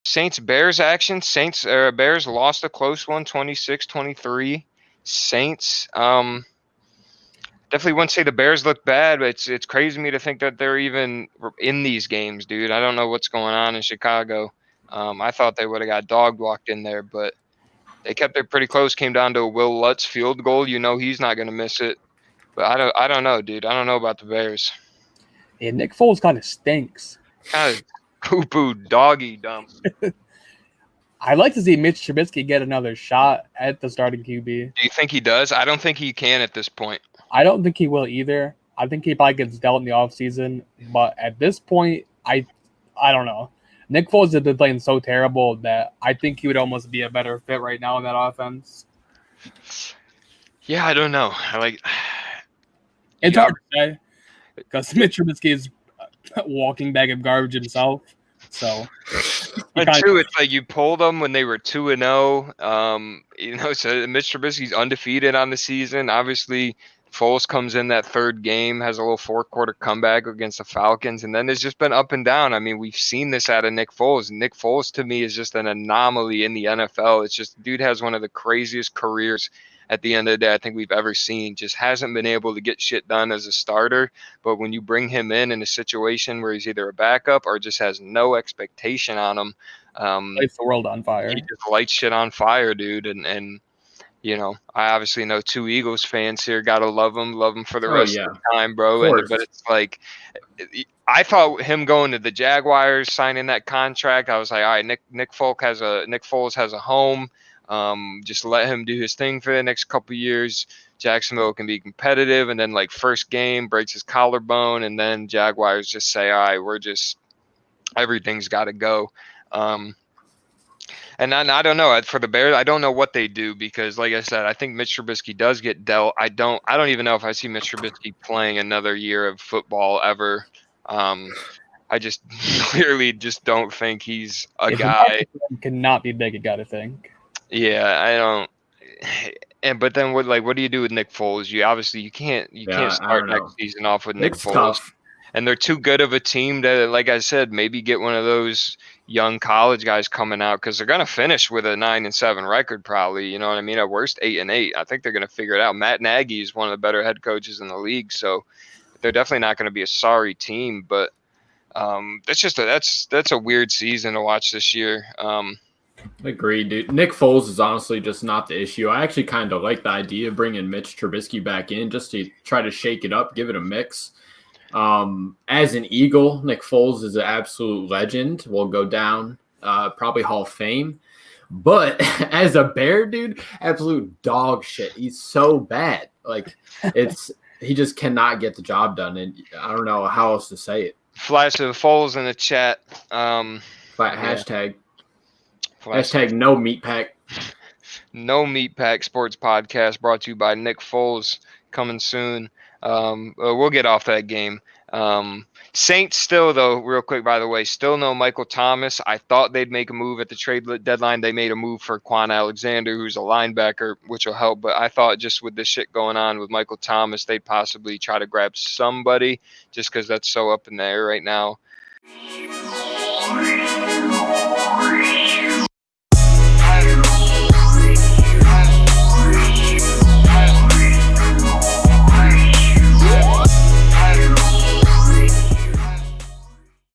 Saints-Bears action. Bears lost a close one, 26-23. Saints, definitely wouldn't say the Bears look bad, but it's crazy to me to think that they're even in these games, dude. I don't know what's going on in Chicago. I thought they would have got dog walked in there, but they kept it pretty close. Came down to a Will Lutz field goal. You know he's not going to miss it. But I don't know, dude. I don't know about the Bears. Yeah, Nick Foles kind of stinks. Kind of poo-poo doggy dump. I'd like to see Mitch Trubisky get another shot at the starting QB. Do you think he does? I don't think he can at this point. I don't think he will either. I think he probably gets dealt in the offseason. But at this point, I don't know. Nick Foles has been playing so terrible that I think he would almost be a better fit right now in that offense. Yeah, I don't know. It's hard to say because Mitch Trubisky is a walking bag of garbage himself. So, true. It's like you pulled them when they were 2-0. So Mitch Trubisky's undefeated on the season. Obviously, Foles comes in that third game, has a little fourth-quarter comeback against the Falcons, and then it's just been up and down. I mean, we've seen this out of Nick Foles. Nick Foles, to me, is just an anomaly in the NFL. It's just, dude has one of the craziest careers at the end of the day I think we've ever seen. Just hasn't been able to get shit done as a starter. But when you bring him in a situation where he's either a backup or just has no expectation on him, lights the world on fire. He just lights shit on fire, dude. And you know, I obviously know 2 Eagles fans here. Gotta love him for the rest of the time, bro. But it's like, I thought him going to the Jaguars, signing that contract, I was like, all right, Nick Foles has a home. Just let him do his thing for the next couple of years. Jacksonville can be competitive, and then like first game breaks his collarbone, and then Jaguars just say, all right, everything's got to go. And I don't know for the Bears. I don't know what they do because, like I said, I think Mitch Trubisky does get dealt. I don't even know if I see Mitch Trubisky playing another year of football ever. I just clearly just don't think he's a guy. Cannot be big, you got to think. Yeah, I don't. But then what do you do with Nick Foles? You can't start next season off with Nick Foles. Tough. And they're too good of a team to, like I said, maybe get one of those young college guys coming out because they're gonna finish with a 9-7 record probably. You know what I mean? At worst 8-8. I think they're gonna figure it out. Matt Nagy is one of the better head coaches in the league, so they're definitely not going to be a sorry team. But that's a weird season to watch this year. Agreed, dude. Nick Foles is honestly just not the issue. I actually kind of like the idea of bringing Mitch Trubisky back in just to try to shake it up, give it a mix. As an Eagle, Nick Foles is an absolute legend. Will go down, probably Hall of Fame. But as a Bear, dude, absolute dog shit. He's so bad. Like he just cannot get the job done, and I don't know how else to say it. Flash of Foles in the chat. Hashtag no meat pack. No Meat Pack Sports Podcast brought to you by Nick Foles, coming soon. We'll get off that game. Saints still, though, real quick, by the way, still no Michael Thomas. I thought they'd make a move at the trade deadline. They made a move for Quan Alexander, who's a linebacker, which will help. But I thought just with this shit going on with Michael Thomas, they'd possibly try to grab somebody just because that's so up in the air right now.